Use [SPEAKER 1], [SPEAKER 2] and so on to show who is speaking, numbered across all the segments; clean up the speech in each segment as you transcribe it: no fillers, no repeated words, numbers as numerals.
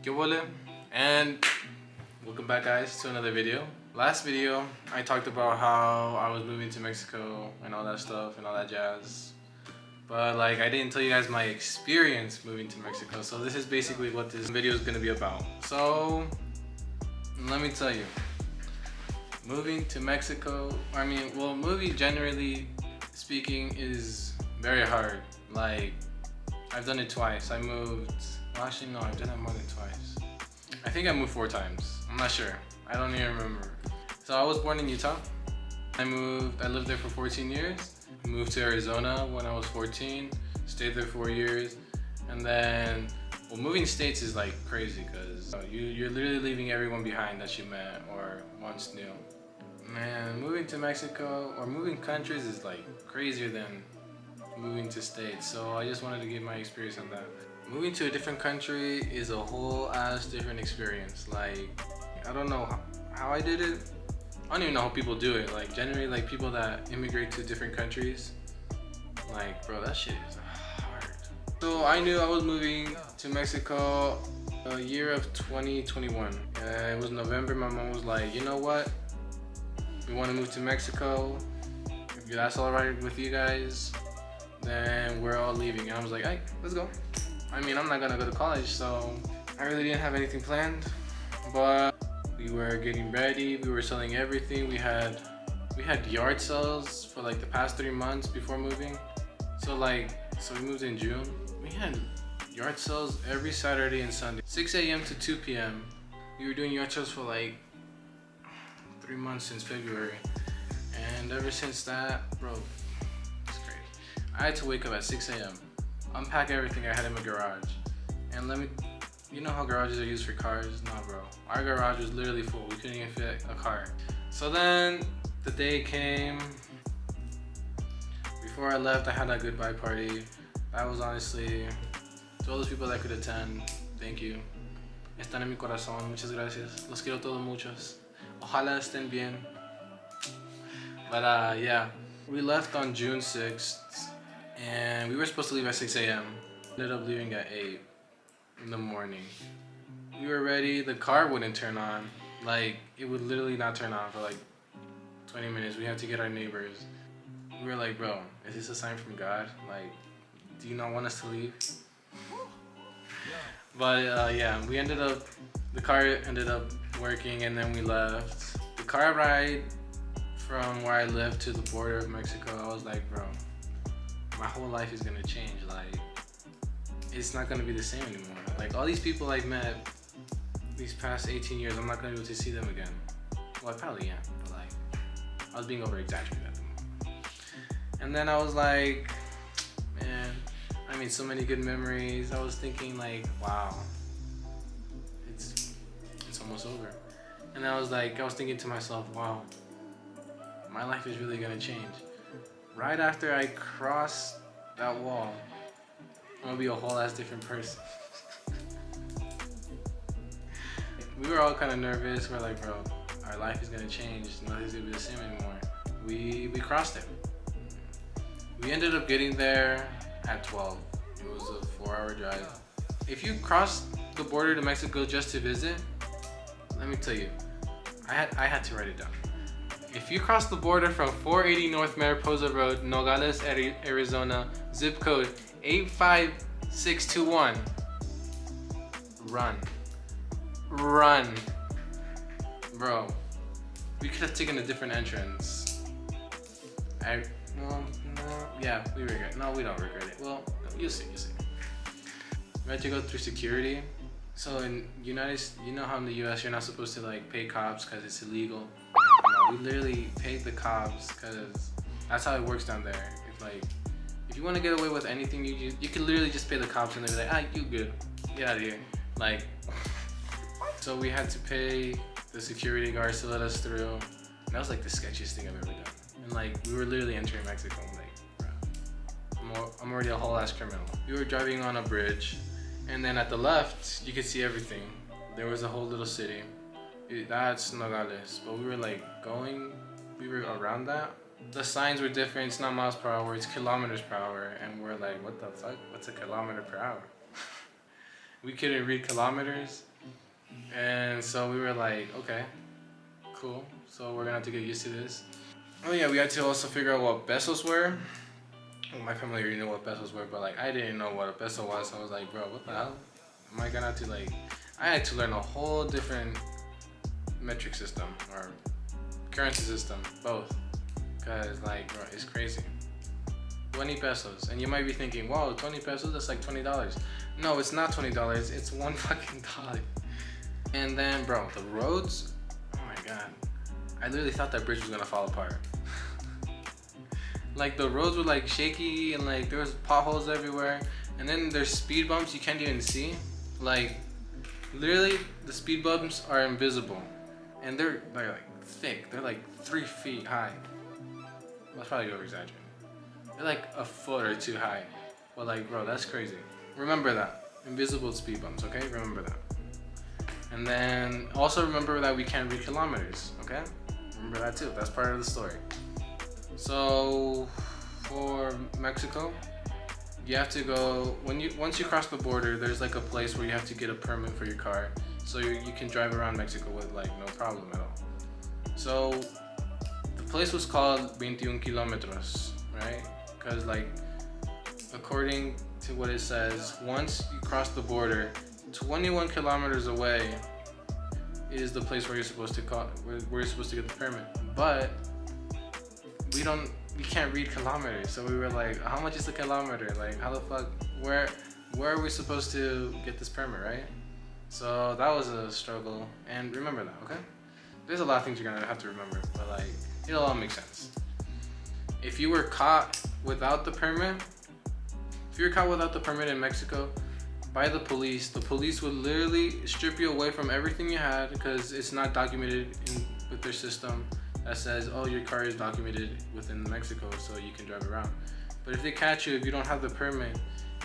[SPEAKER 1] ¿Qué huele? And welcome back, guys, to another video. Last video, I talked about how I was moving to Mexico and all that stuff and all that jazz. But like, I didn't tell you guys my experience moving to Mexico. So this is basically what this video is gonna be about. So let me tell you, moving to Mexico, moving generally speaking is very hard. Like, I've done it twice. I moved, well, actually no, I've done it more than twice. I think I moved 4 times. I'm not sure. I don't even remember. So I was born in Utah. I lived there for 14 years. Moved to Arizona when I was 14. Stayed there 4 years. And then, well, moving states is like crazy because you're literally leaving everyone behind that you met or once knew. Man, moving to Mexico or moving countries is like crazier than moving to states. So I just wanted to give my experience on that. Moving to a different country is a whole ass different experience. Like, I don't know how I did it. I don't even know how people do it. Like, generally, like people that immigrate to different countries, like, bro, that shit is hard. So I knew I was moving to Mexico a year of 2021. It was November. My mom was like, you know what? We want to move to Mexico. If that's all right with you guys, then we're all leaving. And I was like, hey, let's go. I mean, I'm not gonna go to college, so I really didn't have anything planned, but we were getting ready. We were selling everything. We had yard sales for like the past 3 months before moving. So we moved in June. We had yard sales every Saturday and Sunday, 6 a.m. to 2 p.m. We were doing yard sales for like 3 months since February, and ever since that, bro, it's crazy. I had to wake up at 6 a.m. unpack everything I had in my garage, and you know how garages are used for cars? Nah, bro. Our garage was literally full. We couldn't even fit a car. So then the day came. Before I left, I had a goodbye party. That was honestly, to all those people that could attend, thank you. Están en mi corazón. Muchas gracias. Los quiero todos muchos. Ojalá estén bien. But yeah, we left on June 6th. And we were supposed to leave at 6 a.m. Ended up leaving at 8 in the morning. We were ready. The car wouldn't turn on. Like, it would literally not turn on for like 20 minutes. We had to get our neighbors. We were like, bro, is this a sign from God? Like, do you not want us to leave? But yeah, the car ended up working, and then we left. The car ride from where I lived to the border of Mexico, I was like, bro, my whole life is gonna change. Like, it's not gonna be the same anymore. Like, all these people I've met these past 18 years, I'm not gonna be able to see them again. Well, I probably am, but like, I was being over exaggerated at the moment. And then I was like, man, I made so many good memories. I was thinking like, wow, it's almost over. And I was thinking to myself, wow, my life is really gonna change. Right after I cross that wall, I'm gonna be a whole ass different person. We were all kind of nervous. We're like, bro, our life is gonna change. Nothing's gonna be the same anymore. We crossed it. We ended up getting there at 12. It was a 4-hour drive. If you cross the border to Mexico just to visit, let me tell you, I had to write it down. If you cross the border from 480 North Mariposa Road, Nogales, Arizona, zip code 85621, run. Bro, we could have taken a different entrance. Yeah, we regret. No, we don't regret it. Well, you'll see. We had to go through security. So in you know how in the US you're not supposed to like pay cops because it's illegal. We literally paid the cops because that's how it works down there. If you want to get away with anything, you can literally just pay the cops and they'll be like, you good, get out of here. Like, so we had to pay the security guards to let us through. And that was like the sketchiest thing I've ever done. And like, we were literally entering Mexico. I'm like, bro, I'm already a whole ass criminal. We were driving on a bridge, and then at the left, you could see everything. There was a whole little city. That's Nogales, but we were around that. The signs were different. It's not miles per hour, it's kilometers per hour. And we're like, what the fuck? What's a kilometer per hour? We couldn't read kilometers. And so we were like, okay, cool. So we're gonna have to get used to this. Oh yeah, we had to also figure out what pesos were. Well, my family already knew what pesos were, but like I didn't know what a peso was. So I was like, bro, what the hell? Am I gonna have to like? I had to learn a whole different metric system or currency system, both. Cause like, bro, it's crazy. 20 pesos, and you might be thinking, wow, 20 pesos, that's like $20. No, it's not $20. It's one fucking dollar. And then, bro, the roads. Oh my god, I literally thought that bridge was gonna fall apart. Like the roads were like shaky, and like there was potholes everywhere. And then there's speed bumps you can't even see. Like literally, the speed bumps are invisible, and they're like thick. They're like 3 feet high. That's probably over exaggerating. They're like a foot or two high. But like, bro, that's crazy. Remember that. Invisible speed bumps, okay? Remember that. And then also remember that we can't read kilometers, okay? Remember that too. That's part of the story. So for Mexico, you have to go once you cross the border. There's like a place where you have to get a permit for your car, so you can drive around Mexico with like no problem at all. So the place was called 21 kilometros, right? Because like according to what it says, once you cross the border, 21 kilometers away is the place where you're supposed to where you're supposed to get the permit. But we can't read kilometers, so we were like, how much is a kilometer? Like, how the fuck, where are we supposed to get this permit, right? So that was a struggle. And remember that, okay? There's a lot of things you're gonna have to remember, but like, it'll all make sense. If you were caught without the permit, in Mexico by the police would literally strip you away from everything you had, because it's not documented with their system that says, oh, your car is documented within Mexico so you can drive around. But if they catch you, if you don't have the permit,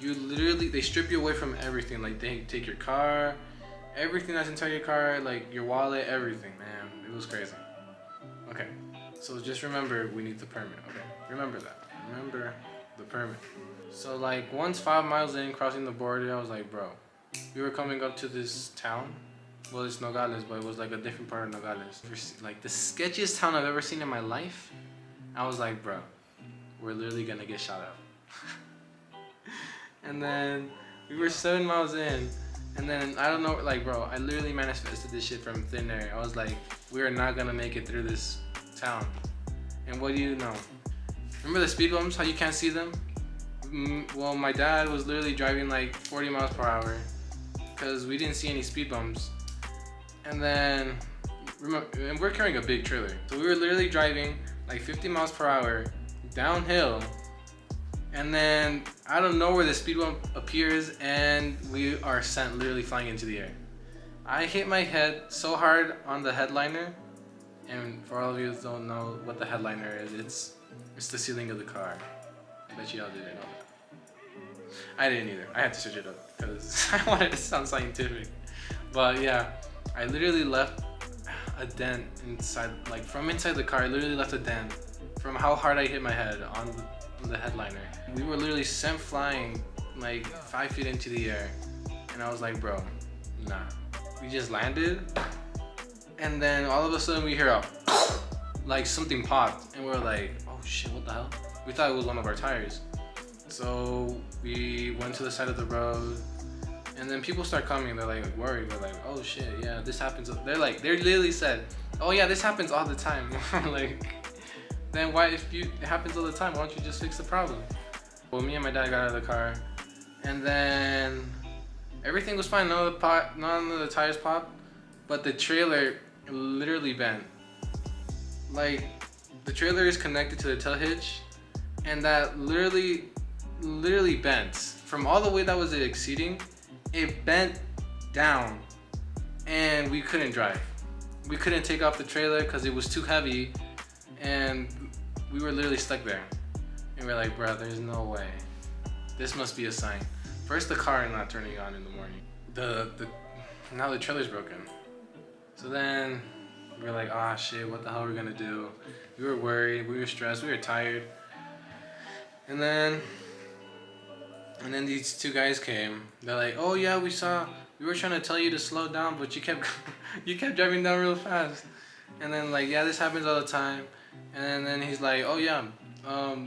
[SPEAKER 1] they strip you away from everything. Like they take your car, everything that's inside your car, like your wallet, everything, man. It was crazy. Okay, so just remember, we need the permit, okay? Remember that. Remember the permit. So like once 5 miles in, crossing the border, I was like, bro, we were coming up to this town. Well, it's Nogales, but it was like a different part of Nogales. Like the sketchiest town I've ever seen in my life. I was like, bro, we're literally gonna get shot up. And then we were 7 miles in, and then I don't know, like, bro, I literally manifested this shit from thin air. I was like, we are not gonna make it through this town. And what do you know? Remember the speed bumps, how you can't see them? Well, my dad was literally driving like 40 miles per hour because we didn't see any speed bumps. And then, and we're carrying a big trailer. So we were literally driving like 50 miles per hour downhill. And then out of nowhere, the speed bump appears and we are sent literally flying into the air. I hit my head so hard on the headliner. And for all of you who don't know what the headliner is, it's the ceiling of the car. I bet you all didn't know that. I didn't either. I had to search it up because I wanted to sound scientific. But yeah, I literally left a dent inside, like from inside the car. I literally left a dent from how hard I hit my head on the headliner. We were literally sent flying like 5 feet into the air, and I was like, bro, nah. We just landed, and then all of a sudden we hear a like something popped, and we're like, oh shit, what the hell? We thought it was one of our tires. So we went to the side of the road, and then people start coming. They're like worried. They're like, oh shit, yeah, this happens. They literally said, oh yeah, this happens all the time. Like, then why, if it happens all the time, why don't you just fix the problem? Well, me and my dad got out of the car, and then everything was fine. None of the tires popped, but the trailer literally bent. Like, the trailer is connected to the tail hitch, and that literally bent. From all the weight that was exceeding, it bent down, and we couldn't drive. We couldn't take off the trailer because it was too heavy, and we were literally stuck there. And we're like, bro, there's no way. This must be a sign. First, the car not turning on in the morning. Now the trailer's broken. So then we were like, ah, shit, what the hell are we gonna do? We were worried, we were stressed, we were tired. And then these two guys came. They're like, oh yeah, we saw we were trying to tell you to slow down, but you kept you kept driving down real fast. And then like, yeah, this happens all the time. And then he's like, oh yeah,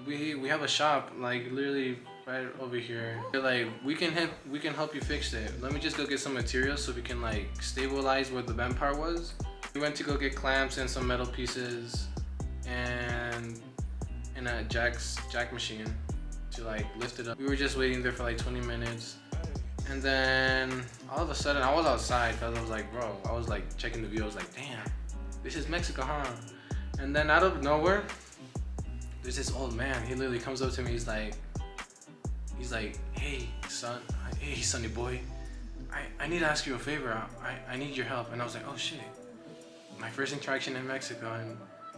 [SPEAKER 1] we have a shop like literally right over here. They're like, we can help you fix it. Let me just go get some materials so we can like stabilize where the bend part was. We went to go get clamps and some metal pieces and a jack machine to like lift it up. We were just waiting there for like 20 minutes. And then all of a sudden I was outside because I was like, bro, I was like checking the view. I was like, damn, this is Mexico, huh? And then out of nowhere, there's this old man. He literally comes up to me. He's like, hey son, hey sonny boy, I need to ask you a favor. I need your help. And I was like, oh shit, my first interaction in Mexico and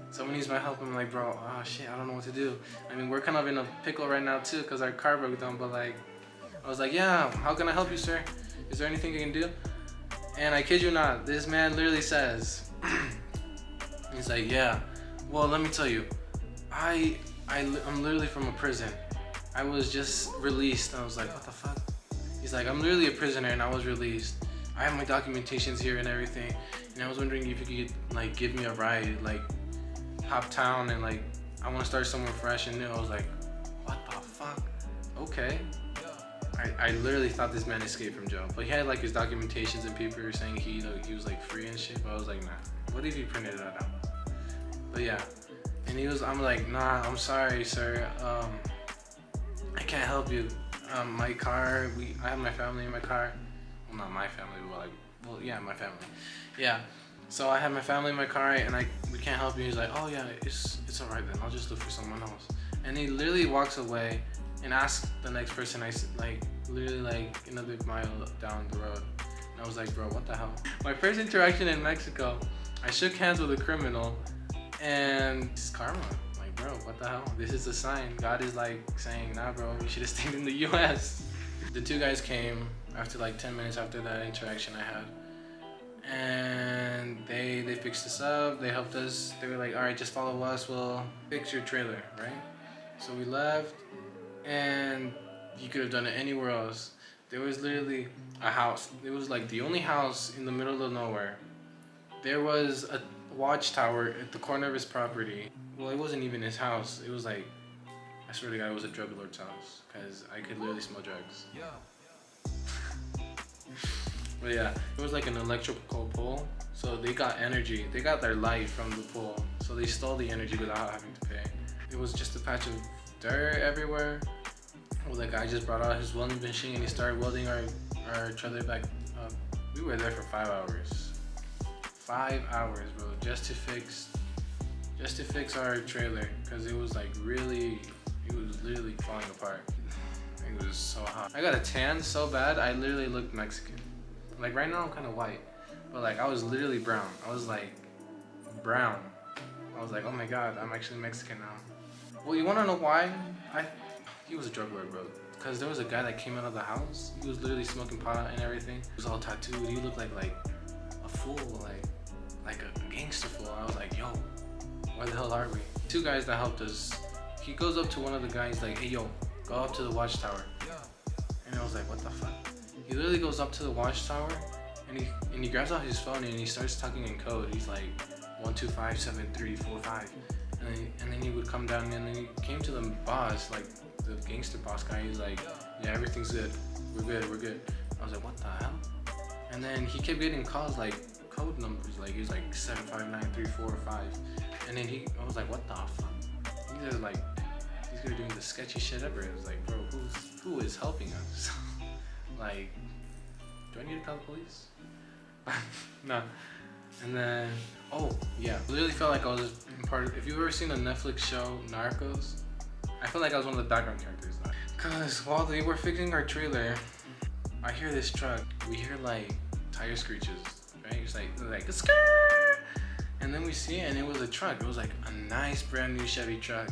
[SPEAKER 1] someone needs my help. I'm like, bro, oh shit, I don't know what to do. I mean, we're kind of in a pickle right now too because our car broke down, but like, I was like, yeah, how can I help you, sir? Is there anything I can do? And I kid you not, this man literally says, he's like, yeah, well, let me tell you, I'm literally from a prison. I was just released. And I was like, what the fuck? He's like, I'm literally a prisoner and I was released. I have my documentations here and everything. And I was wondering if you could like give me a ride, like hop town and like, I want to start somewhere fresh and new. I was like, what the fuck? Okay. I literally thought this man escaped from jail, but he had like his documentations and papers saying he was like free and shit. But I was like, nah, what if he printed that out? But yeah, and I'm like, nah, I'm sorry, sir. I can't help you. My car, I have my family in my car. Well, not my family, but like, well, yeah, my family. Yeah. So I have my family in my car, and we can't help you. He's like, oh yeah, it's alright then. I'll just look for someone else. And he literally walks away and asks the next person. I like literally like another mile down the road. And I was like, bro, what the hell? My first interaction in Mexico, I shook hands with a criminal, and it's karma. Like, bro, what the hell? This is a sign. God is like saying, nah, bro, you should have stayed in the U.S. The two guys came after like 10 minutes after that interaction I had. And they fixed us up. They helped us. They were like, all right, just follow us. We'll fix your trailer, right? So we left, and you could have done it anywhere else. There was literally a house. It was like the only house in the middle of nowhere. There was a watchtower at the corner of his property. Well, it wasn't even his house. It was like, I swear to God, it was a drug lord's house because I could literally smell drugs. Yeah. But yeah, it was like an electrical pole. So they got energy. They got their light from the pole. So they stole the energy without having to pay. It was just a patch of dirt everywhere. Well, the guy just brought out his welding machine and he started welding our trailer back up. We were there for 5 hours. 5 hours, bro, just to fix our trailer, because it was like literally falling apart. It was so hot. I got a tan so bad, I literally looked Mexican. Like right now I'm kind of white, but like I was literally brown. I was like brown. I was like, oh my God, I'm actually Mexican now. Well, you wanna know why? He was a drug lord, bro. Because there was a guy that came out of the house. He was literally smoking pot and everything. He was all tattooed. He looked like a fool, like a gangster fool. I was like, yo, where the hell are we? Two guys that helped us. He goes up to one of the guys like, hey yo, go up to the watchtower. And I was like, what the fuck? He literally goes up to the watchtower and he grabs out his phone and he starts talking in code. He's like 1257345. And then he would come down and then he came to the boss, like the gangster boss guy. He's like, yeah, everything's good. We're good. I was like, what the hell? And then he kept getting calls like code numbers, like he was like 7593445. And then I was like, what the fuck? These guys are doing the sketchy shit ever. It was like, bro, who is helping us? Like, do I need to call the police? No. And then, oh yeah, I literally felt like I was in part of, if you've ever seen the Netflix show Narcos, I felt like I was one of the background characters. Cause while they were fixing our trailer, I hear this truck. We hear like tire screeches, right? It's like skrrr! And then we see it and it was a truck. It was like a nice brand new Chevy truck.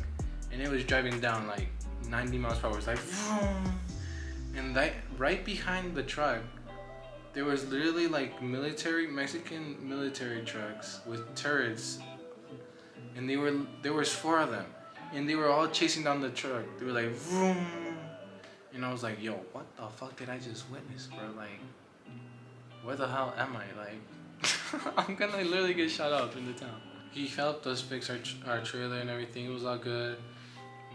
[SPEAKER 1] And it was driving down like 90 miles per hour. It's like, vroom. And right behind the truck, there was literally like Mexican military trucks with turrets, and there was 4 of them, and they were all chasing down the truck. They were like vroom, and I was like, yo, what the fuck did I just witness, bro? Like, where the hell am I? Like, I'm gonna literally get shot up in the town. He helped us fix our trailer and everything. It was all good.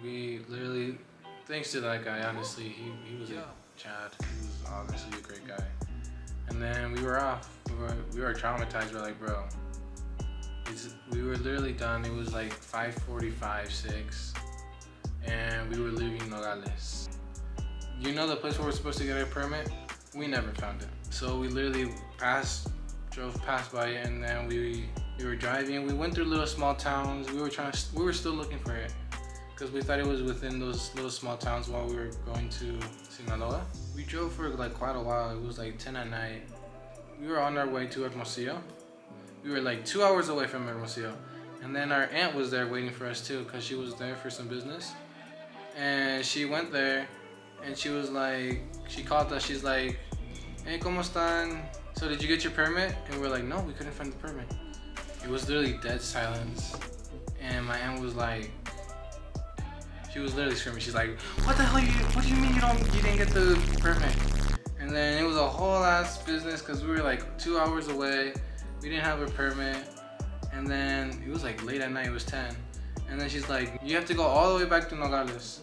[SPEAKER 1] We literally, thanks to that guy, honestly, he was a Chad. He was honestly a great guy. And then we were off. We were traumatized. We're like, bro, we were literally done. It was like 5:45, 6, and we were leaving Nogales. You know the place where we're supposed to get our permit? We never found it. So we literally drove past by it, and then we were driving. We went through little small towns. We were still looking for it because we thought it was within those little small towns while we were going to Sinaloa. We drove for like quite a while. It was like 10 at night. We were on our way to Hermosillo. We were like 2 hours away from Hermosillo. And then our aunt was there waiting for us too because she was there for some business. And she went there and she was like, she called us. She's like, hey, ¿cómo están? So did you get your permit? And we're like, no, we couldn't find the permit. It was literally dead silence. And my aunt was like, she was literally screaming. She's like, what the hell what do you mean you didn't get the permit? And then it was a whole ass business because we were like 2 hours away. We didn't have a permit. And then it was like late at night, it was 10. And then she's like, you have to go all the way back to Nogales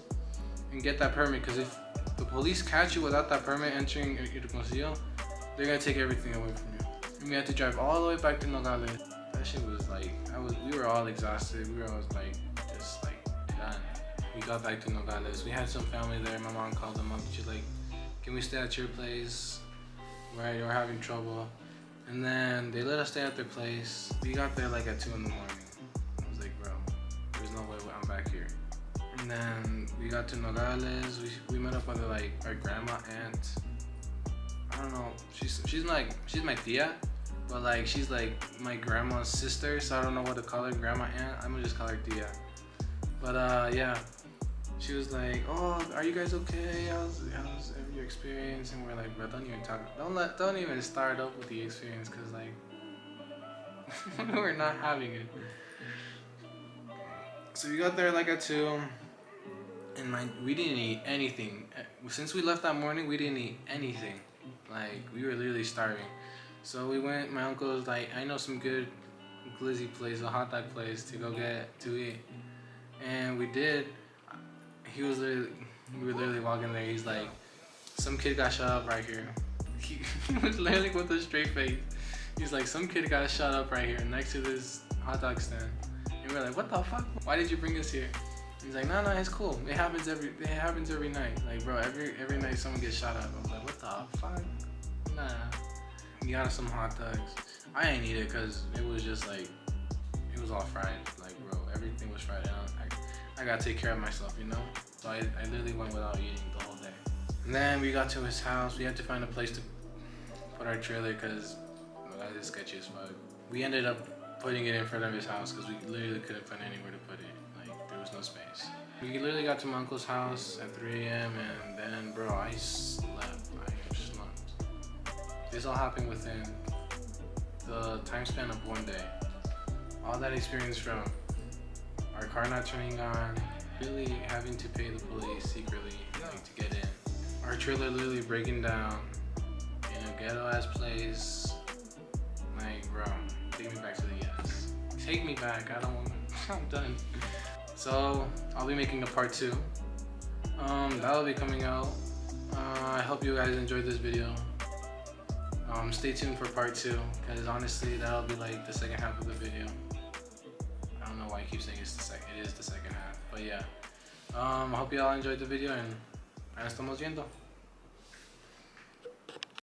[SPEAKER 1] and get that permit because if the police catch you without that permit entering Hermosillo, they're gonna take everything away from you. And we had to drive all the way back to Nogales. That shit was like, we were all exhausted. We were all like, just like done. We got back to Nogales. We had some family there. My mom called them up. She's like, can we stay at your place? We're having trouble. And then they let us stay at their place. We got there like at 2 in the morning. I was like, bro, there's no way I'm back here. And then we got to Nogales. We met up with like our grandma aunt. I don't know. She's my tia, but like she's like my grandma's sister. So I don't know what to call her. Grandma aunt. I'm gonna just call her tia. But yeah. She was like, oh, are you guys okay? How's your experience? And we're like, bro, don't even talk. Don't even start up with the experience, cause like we're not having it. So we got there like at 2, and we didn't eat anything. Since we left that morning, we didn't eat anything. Like we were literally starving. So we went. My uncle was like, I know some good glizzy place, a hot dog place to go get to eat, and we did. We were literally walking there. He's like, some kid got shot up right here. He was literally with a straight face. He's like, some kid got shot up right here next to this hot dog stand. And we're like, what the fuck? Why did you bring us here? He's like, no, it's cool. It happens every night. Like, bro, every night someone gets shot up. I was like, what the fuck? Nah. We got some hot dogs. I ain't eat it because it was just like, it was all fried. Like, bro, everything was fried. I gotta take care of myself, you know? So I literally went without eating the whole day. And then we got to his house. We had to find a place to put our trailer because that is sketchy as fuck. We ended up putting it in front of his house because we literally couldn't find anywhere to put it. Like, there was no space. We literally got to my uncle's house at 3 a.m. and then, bro, I slept. This all happened within the time span of 1 day. All that experience from our car not turning on, really having to pay the police secretly like, to get in. Our trailer literally breaking down in a ghetto ass place. Like, bro, take me back to the yes. Take me back. I don't want. I'm done. So I'll be making a part 2. That'll be coming out. I hope you guys enjoyed this video. Stay tuned for part 2 because honestly that'll be like the second half of the video. I don't know why I keep saying it's the second. It is the second half. But yeah. I hope you all enjoyed the video and nos estamos viendo.